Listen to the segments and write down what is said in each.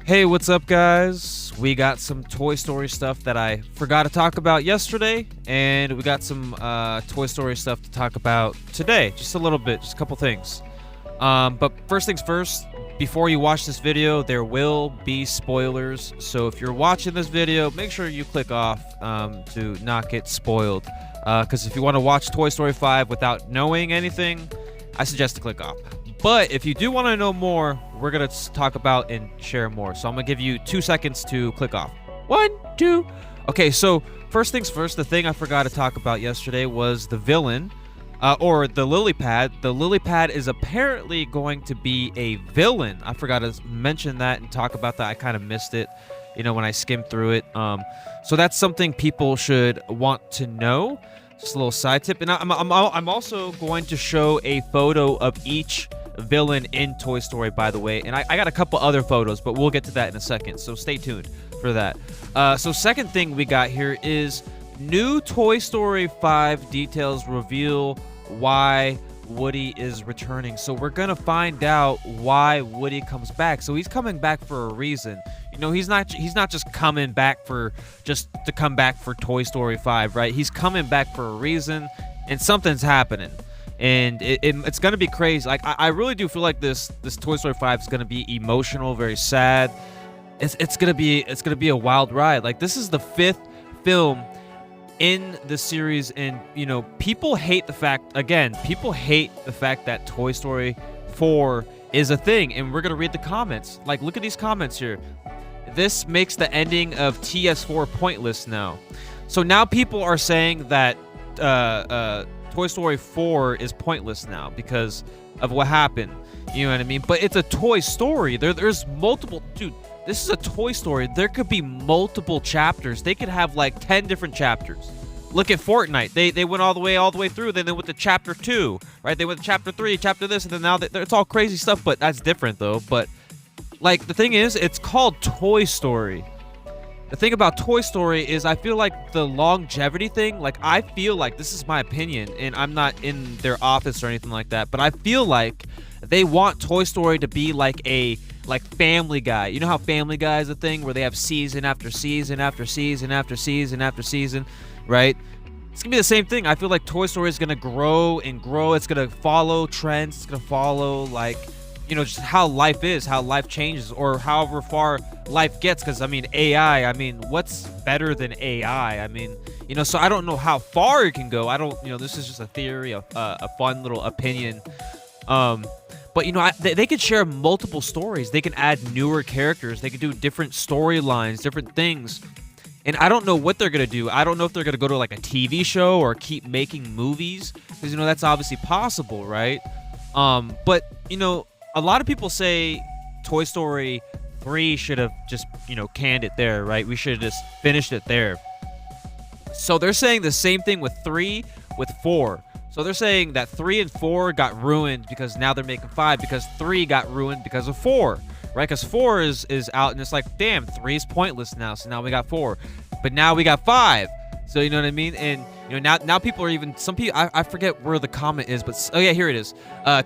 Hey, what's up, guys? We got some Toy Story stuff that I forgot to talk about yesterday, and we got some Toy Story stuff to talk about today. Just a little bit, just a couple things. But first things first, before you watch this video, there will be spoilers. So if you're watching this video, make sure you click off to not get spoiled. Because if you want to watch Toy Story 5 without knowing anything, I suggest to click off. But if you do want to know more, we're going to talk about and share more. So I'm going to give you 2 seconds to click off. 1, 2. Okay, so first things first, the thing I forgot to talk about yesterday was the villain, or the lily pad. The lily pad is apparently going to be a villain. I forgot to mention that and talk about that. I kind of missed it, you know, when I skimmed through it. So that's something people should want to know. Just a little side tip. And I'm also going to show a photo of each villain in Toy Story, by the way, and I got a couple other photos, but we'll get to that in a second, so stay tuned for that. So second thing we got here is new Toy Story 5 details reveal why Woody is returning. So we're gonna find out why Woody comes back. So he's coming back for a reason. You know, he's not just coming back for just to come back for Toy Story 5, right? He's coming back for a reason, and something's happening. And it's gonna be crazy. Like I really do feel like this Toy Story 5 is gonna be emotional, very sad. It's gonna be a wild ride. Like, this is the 5th film in the series, and you know, people hate the fact that Toy Story 4 is a thing. And we're gonna read the comments. Like, look at these comments here. This makes the ending of TS4 pointless now. So now people are saying that Toy Story 4 is pointless now because of what happened. You know what I mean? But it's a Toy Story. There's multiple... Dude, this is a Toy Story. There could be multiple chapters. They could have like 10 different chapters. Look at Fortnite. They went all the way through. Then they went to chapter 2, right? They went to chapter 3, chapter this, and then now it's all crazy stuff. But that's different though. But like, the thing is, it's called Toy Story. The thing about Toy Story is I feel like the longevity thing, like, I feel like, this is my opinion, and I'm not in their office or anything like that, but I feel like they want Toy Story to be like Family Guy. You know how Family Guy is a thing where they have season after season after season after season after season, right? It's gonna be the same thing. I feel like Toy Story is gonna grow and grow. It's gonna follow trends. It's gonna follow, like, you know, just how life is, how life changes, or however far life gets. Because I mean, AI, I mean, what's better than AI? I mean, you know, so I don't know how far it can go. I don't, you know, this is just a theory, a fun little opinion. But you know, they could share multiple stories. They can add newer characters. They could do different storylines, different things. And I don't know what they're gonna do. I don't know if they're gonna go to like a TV show or keep making movies, because you know, that's obviously possible, right? But you know, a lot of people say Toy Story 3 should have just, you know, canned it there, right? We should have just finished it there. So they're saying the same thing with 3, with 4. So they're saying that 3 and 4 got ruined because now they're making 5, because 3 got ruined because of 4, right? Because 4 is out, and it's like, damn, 3 is pointless now, so now we got 4. But now we got 5. So you know what I mean? And you know, now people are even, some people, I forget where the comment is, but oh yeah, here it is.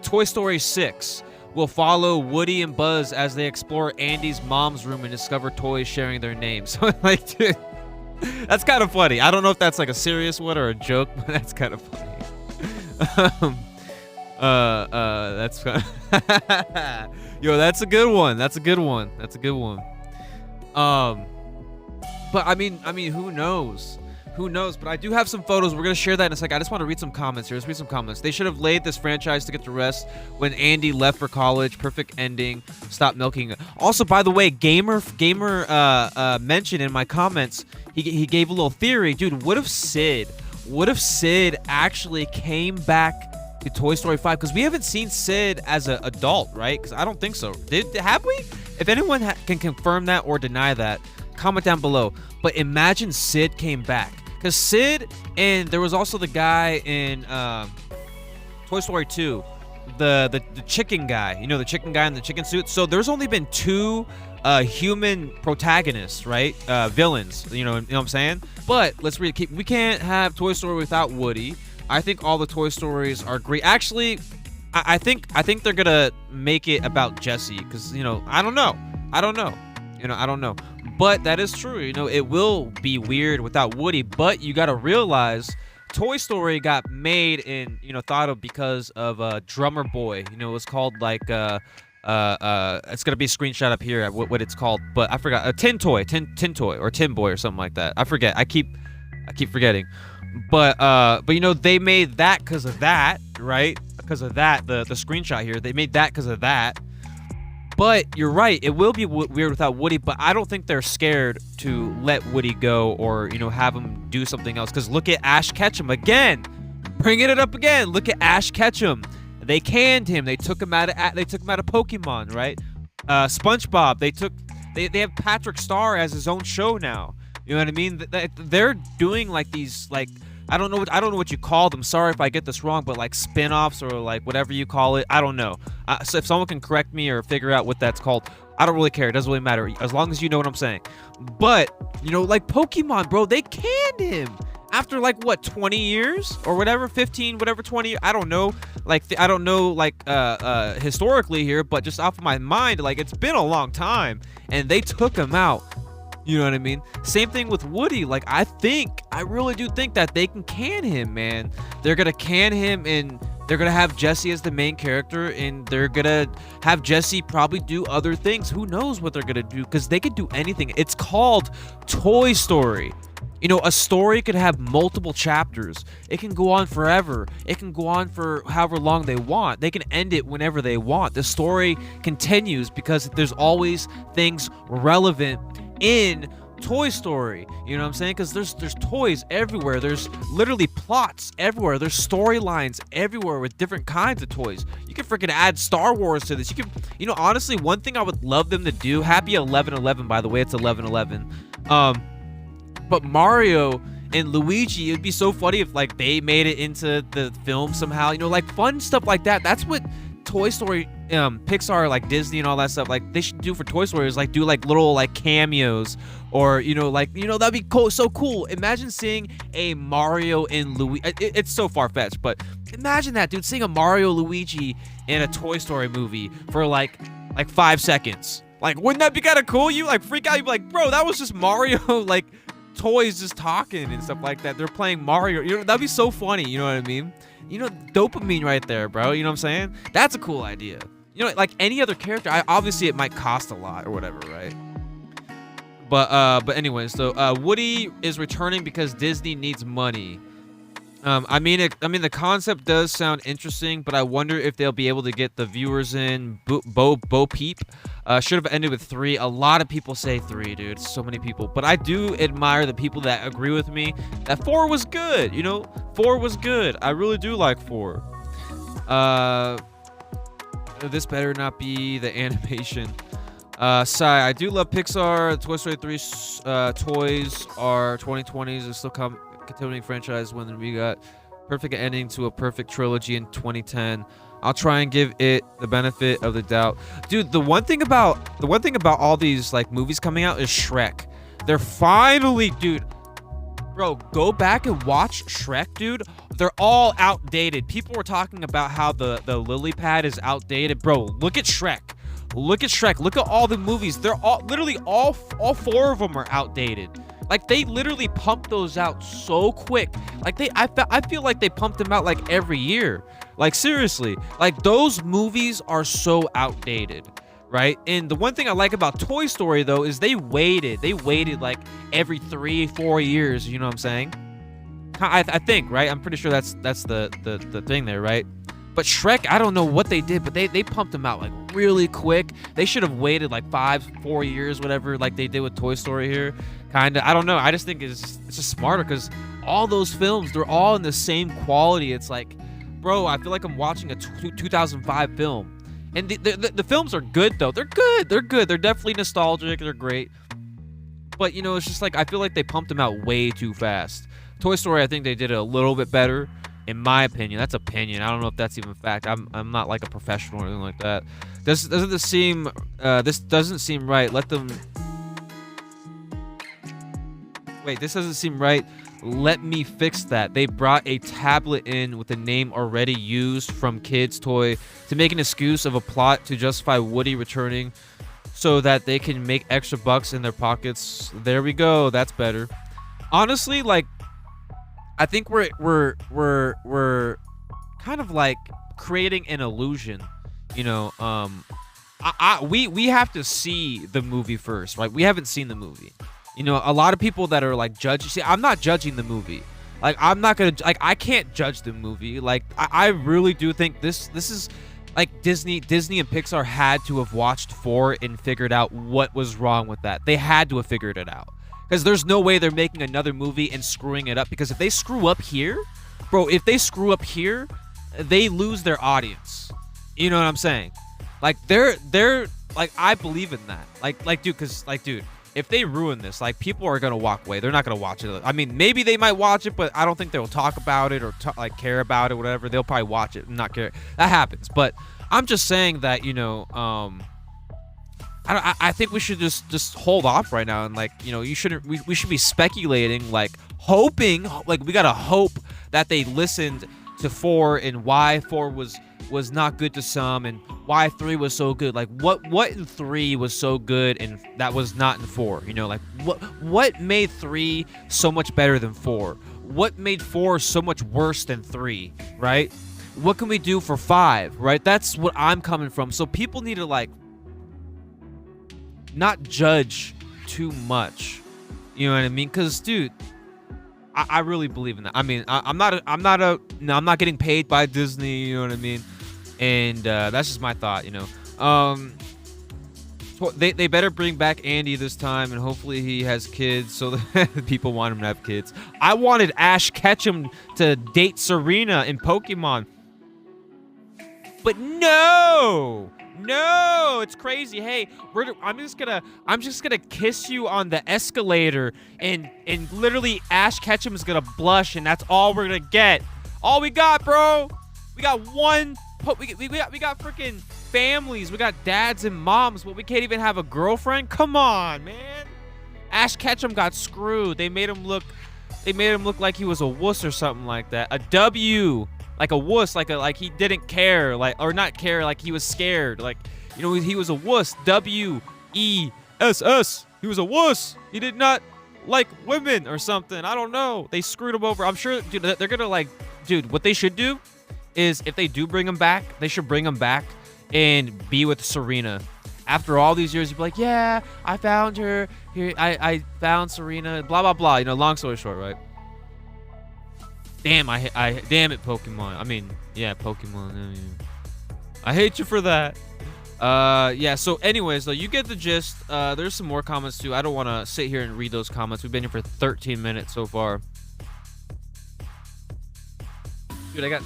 Toy Story 6 will follow Woody and Buzz as they explore Andy's mom's room and discover toys sharing their names. So like, dude, that's kind of funny. I don't know if that's like a serious one or a joke, but that's kind of funny. That's fun. Yo, that's a good one. That's a good one. That's a good one. But I mean, who knows? Who knows? But I do have some photos. We're going to share that in a second. I just want to read some comments here. Let's read some comments. They should have laid this franchise to get to rest when Andy left for college. Perfect ending. Stop milking it. Also, by the way, Gamer mentioned in my comments, he gave a little theory. Dude, what if Sid actually came back to Toy Story 5? Because we haven't seen Sid as an adult, right? Because I don't think so. Have we? If anyone can confirm that or deny that, comment down below. But imagine Sid came back. Because Sid, and there was also the guy in Toy Story 2, the chicken guy. You know, the chicken guy in the chicken suit. So there's only been 2 human protagonists, right? Villains. You know what I'm saying? But let's read. We can't have Toy Story without Woody. I think all the Toy Stories are great. Actually, I think they're gonna make it about Jesse, because you know, I don't know. I don't know. But that is true. It will be weird without Woody, but you got to realize Toy Story got made and, thought of because of Drummer Boy. It's called like it's gonna be a screenshot up here at what it's called, but I forgot. A Tin Toy, or Tin Boy, or something like that. I forget. I keep forgetting. But they made that because of that, right? Because of that, the screenshot here, they made that because of that. But you're right, it will be weird without Woody, but I don't think they're scared to let Woody go or, have him do something else. Because look at Ash Ketchum again. Bringing it up again. Look at Ash Ketchum. They canned him. They took him out of Pokemon, right? SpongeBob. They have Patrick Star as his own show now. You know what I mean? They're doing like these I don't know what you call them. Sorry if I get this wrong, but like spin-offs or like whatever you call it. I don't know. So if someone can correct me or figure out what that's called, I don't really care. It doesn't really matter as long as you know what I'm saying. But, like Pokemon, bro, they canned him after like what, 20 years or whatever, 15, whatever, 20. I don't know. I don't know historically here, but just off of my mind, like it's been a long time and they took him out. You know what I mean? Same thing with Woody. Like, I really do think that they can can him, man. They're going to can him, and they're going to have Jesse as the main character, and they're going to have Jesse probably do other things. Who knows what they're going to do, because they could do anything. It's called Toy Story. A story could have multiple chapters. It can go on forever. It can go on for however long they want. They can end it whenever they want. The story continues because there's always things relevant in Toy Story. You know what I'm saying? Because there's toys everywhere. There's literally plots everywhere. There's storylines everywhere with different kinds of toys. You can freaking add Star Wars to this. You can, honestly, one thing I would love them to do. Happy 11/11, by the way. It's 11/11. But Mario and Luigi, it'd be so funny if like they made it into the film somehow. Like fun stuff like that. That's what Toy Story, Pixar, like Disney and all that stuff, like they should do for Toy Story is like do like little like cameos, or that'd be cool. So cool. Imagine seeing a Mario and Luigi. It's so far fetched, but imagine that, dude, seeing a Mario Luigi in a Toy Story movie for like 5 seconds. Like, wouldn't that be kind of cool? You like freak out. You'd be like, bro, that was just Mario like toys just talking and stuff like that. They're playing Mario. That'd be so funny. You know what I mean? Dopamine right there, bro. You know what I'm saying? That's a cool idea. Like any other character, obviously it might cost a lot or whatever, right? But anyways, so Woody is returning because Disney needs money. I mean, the concept does sound interesting, but I wonder if they'll be able to get the viewers in. Bo Peep should have ended with 3. A lot of people say 3, dude. So many people, but I do admire the people that agree with me that 4 was good. 4 was good. I really do like 4. This better not be the animation. Sai, I do love Pixar. Toy Story 3 toys are 2020s and still continuing franchise when we got perfect ending to a perfect trilogy in 2010. I'll try and give it the benefit of the doubt. Dude, the one thing about all these like movies coming out is Shrek. They're finally, dude. Bro, go back and watch Shrek, dude. They're all outdated. People were talking about how the lily pad is outdated. Bro, look at Shrek. Look at Shrek. Look at all the movies. They're all 4 of them are outdated. Like, they literally pump those out so quick. Like, I feel like they pumped them out like every year. Like, seriously. Like, those movies are so outdated, right? And the one thing I like about Toy Story, though, is they waited like every 3-4 years. You know what I'm saying? I think, right? I'm pretty sure that's the thing there, right? But Shrek, I don't know what they did, but they pumped them out like really quick. They should have waited like 4 years, whatever, like they did with Toy Story here. Kinda. I don't know. I just think it's just smarter because all those films, they're all in the same quality. It's like, bro, I feel like I'm watching a 2005 film. And the films are good, though. They're good. They're definitely nostalgic. They're great. But, it's just like I feel like they pumped them out way too fast. Toy Story, I think they did it a little bit better. In my opinion. That's opinion. I don't know if that's even fact. I'm not like a professional or anything like that. This doesn't seem right. Let them. Wait, this doesn't seem right. Let me fix that. They brought a tablet in with a name already used from Kids Toy to make an excuse of a plot to justify Woody returning so that they can make extra bucks in their pockets. There we go. That's better. Honestly, like, I think we're kind of like creating an illusion, you know. We have to see the movie first, right? We haven't seen the movie. You know, a lot of people that are like judging. See, I'm not judging the movie. Like, I'm not gonna, like, I can't judge the movie. Like, I really do think this is like Disney and Pixar had to have watched 4 and figured out what was wrong with that. They had to have figured it out, because there's no way they're making another movie and screwing it up. Because if they screw up here, bro, if they screw up here, they lose their audience. You know what I'm saying? Like, they're like, I believe in that. Like, dude, because, like, dude, if they ruin this, like, people are gonna walk away. They're not gonna watch it. I mean, maybe they might watch it, but I don't think they'll talk about it or like care about it, whatever. They'll probably watch it and not care. That happens. But I'm just saying that, you know, I think we should just hold off right now, and, like, you know, you shouldn't. We should be speculating, like, hoping, like, we gotta hope that they listened to 4 and why 4 was not good to some, and why 3 was so good. Like, what in 3 was so good and that was not in 4? You know, like, what made 3 so much better than 4? What made 4 so much worse than 3, right? What can we do for 5, right? That's what I'm coming from. So people need to, like, not judge too much. You know what I mean? Because, dude, I really believe in that. I mean, I'm not getting paid by Disney. You know what I mean? And that's just my thought. You know, they better bring back Andy this time, and hopefully he has kids, so that people want him to have kids. I wanted Ash Ketchum to date Serena in Pokemon, but no, it's crazy. Hey, I'm just gonna kiss you on the escalator, and literally Ash Ketchum is gonna blush, and that's all we're gonna get. All we got, bro. We got one. We got freaking families. We got dads and moms, but we can't even have a girlfriend. Come on, man. Ash Ketchum got screwed. They made him look like he was a wuss or something like that. A W. Like a wuss, like he didn't care, like, or not care, like he was scared, like, you know, he was a wuss. W-E-S-S. He was a wuss. He did not like women or something. I don't know. They screwed him over. I'm sure, dude, they're gonna, like, dude, what they should do is, if they do bring him back, they should bring him back and be with Serena. After all these years, you'd be like, yeah, I found her. Here, I found Serena. Blah blah blah. You know, long story short, right? Damn, damn it, Pokemon. I mean, yeah, Pokemon. I hate you for that. Yeah, so anyways, though, you get the gist. There's some more comments, too. I don't want to sit here and read those comments. We've been here for 13 minutes so far. Dude, I got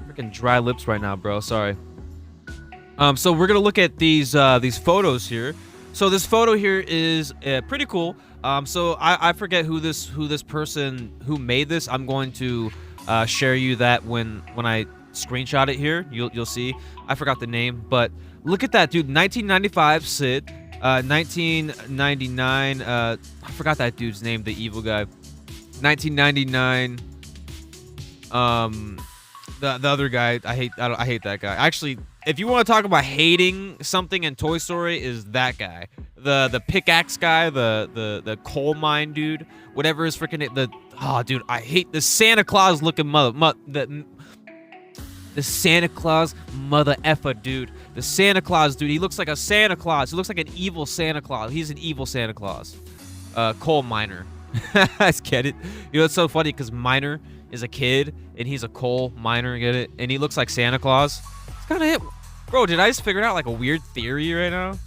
freaking dry lips right now, bro. Sorry. So we're going to look at these photos here. So this photo here is pretty cool. So I forget who this person who made this. I'm going to share you that when I screenshot it here. You'll see. I forgot the name, but look at that, dude. 1995 Sid. 1999. I forgot that dude's name. The evil guy. 1999. The other guy. I hate that guy. Actually, if you want to talk about hating something in Toy Story, is that guy. The pickaxe guy, the coal mine dude, whatever is freaking dude, I hate the Santa Claus looking the Santa Claus mother effer dude. The Santa Claus dude, he looks like a Santa Claus. He looks like an evil Santa Claus. He's an evil Santa Claus. Coal miner. I get it. You know, it's so funny because Miner is a kid and he's a coal miner, get it? And he looks like Santa Claus. It's kind of it. Bro, did I just figure out like a weird theory right now?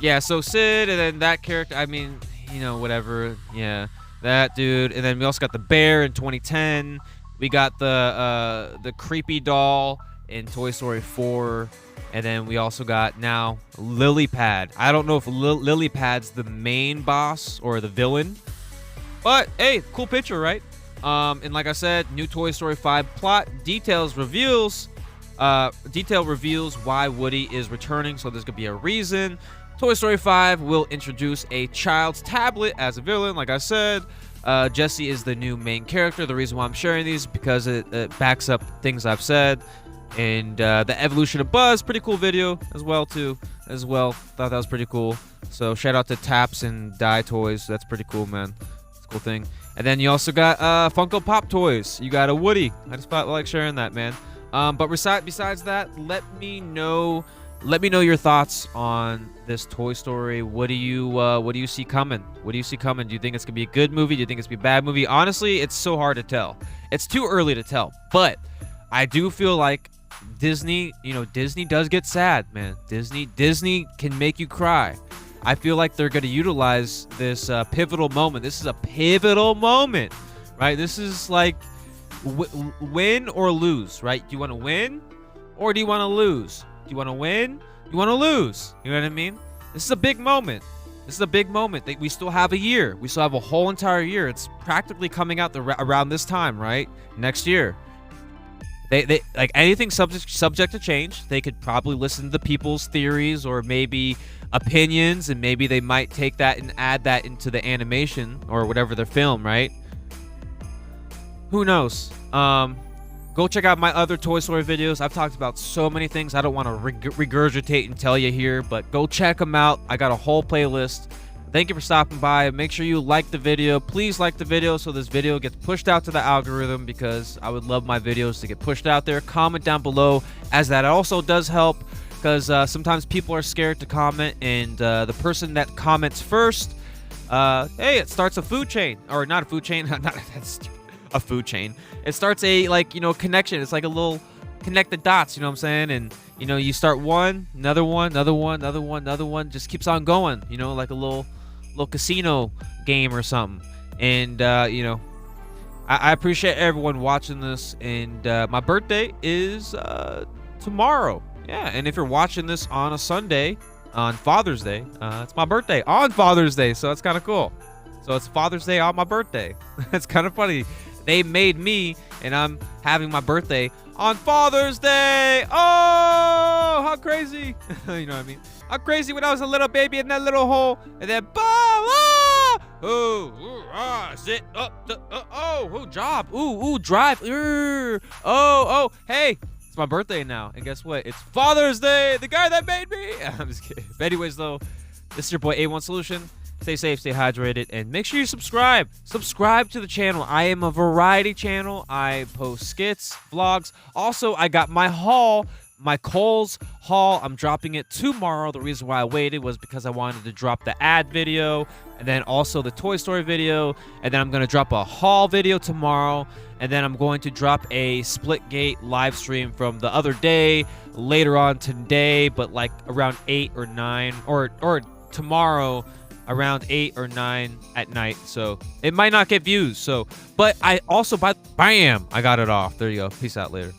Yeah, so Sid, and then that character, I mean, you know, whatever. Yeah, that dude. And then we also got the bear in 2010. We got the creepy doll in Toy Story 4. And then we also got now Lily Pad. I don't know if Lily Pad's the main boss or the villain. But, hey, cool picture, right? And like I said, new Toy Story 5 plot details reveals why Woody is returning. So there's going to be a reason. Toy Story 5 will introduce a child's tablet as a villain, like I said. Jessie is the new main character. The reason why I'm sharing these is because it backs up things I've said. And the evolution of Buzz, pretty cool video as well too. Thought that was pretty cool. So shout out to Taps and Die Toys. That's pretty cool, man. It's a cool thing. And then you also got Funko Pop toys. You got a Woody. I just felt like sharing that, man. But besides that, let me know your thoughts on this Toy Story. What do you see coming? What do you see coming? Do you think it's gonna be a good movie? Do you think it's gonna be a bad movie? Honestly, it's so hard to tell. It's too early to tell. But I do feel like Disney does get sad, man. Disney can make you cry. I feel like they're gonna utilize this pivotal moment. This is a pivotal moment, right? This is like win or lose, right? Do you want to win or do you want to lose? Do you want to win? You want to lose? You know what I mean? This is a big moment. This is a big moment. We still have a year. We still have a whole entire year. It's practically coming out around this time, right? Next year. They like anything subject to change. They could probably listen to the people's theories or maybe opinions, and maybe they might take that and add that into the animation or whatever their film, right? Who knows? Go check out my other Toy Story videos. I've talked about so many things I don't want to regurgitate and tell you here, but go check them out. I got a whole playlist. Thank you for stopping by. Make sure you like the video. Please like the video so this video gets pushed out to the algorithm, because I would love my videos to get pushed out there. Comment down below, as that also does help, because sometimes people are scared to comment, and the person that comments first, hey, it starts a food chain. Or not a food chain. That's a food chain. It starts a, connection. It's like a little connect the dots, you know what I'm saying? And, you start one, another one, another one, another one, another one. Just keeps on going, like a little casino game or something. And I appreciate everyone watching this. And my birthday is tomorrow. Yeah, and if you're watching this on a Sunday, on Father's Day, it's my birthday on Father's Day, so it's kind of cool. So it's Father's Day on my birthday. It's kind of funny. They made me, and I'm having my birthday on Father's Day. Oh, how crazy. You know what I mean? How crazy when I was a little baby in that little hole, and then sit up, job, drive, hey, it's my birthday now, and guess what? It's Father's Day. The guy that made me. I'm just kidding. But anyways, though, this is your boy A1 Solution. Stay safe, stay hydrated, and make sure you subscribe. Subscribe to the channel. I am a variety channel. I post skits, vlogs. Also, I got my haul, my Kohl's haul. I'm dropping it tomorrow. The reason why I waited was because I wanted to drop the ad video, and then also the Toy Story video, and then I'm going to drop a haul video tomorrow, and then I'm going to drop a Splitgate live stream from the other day later on today, but like around 8 or 9, or tomorrow around 8 or 9 at night. So it might not get views. So, but I also, bam, I got it off. There you go. Peace out later.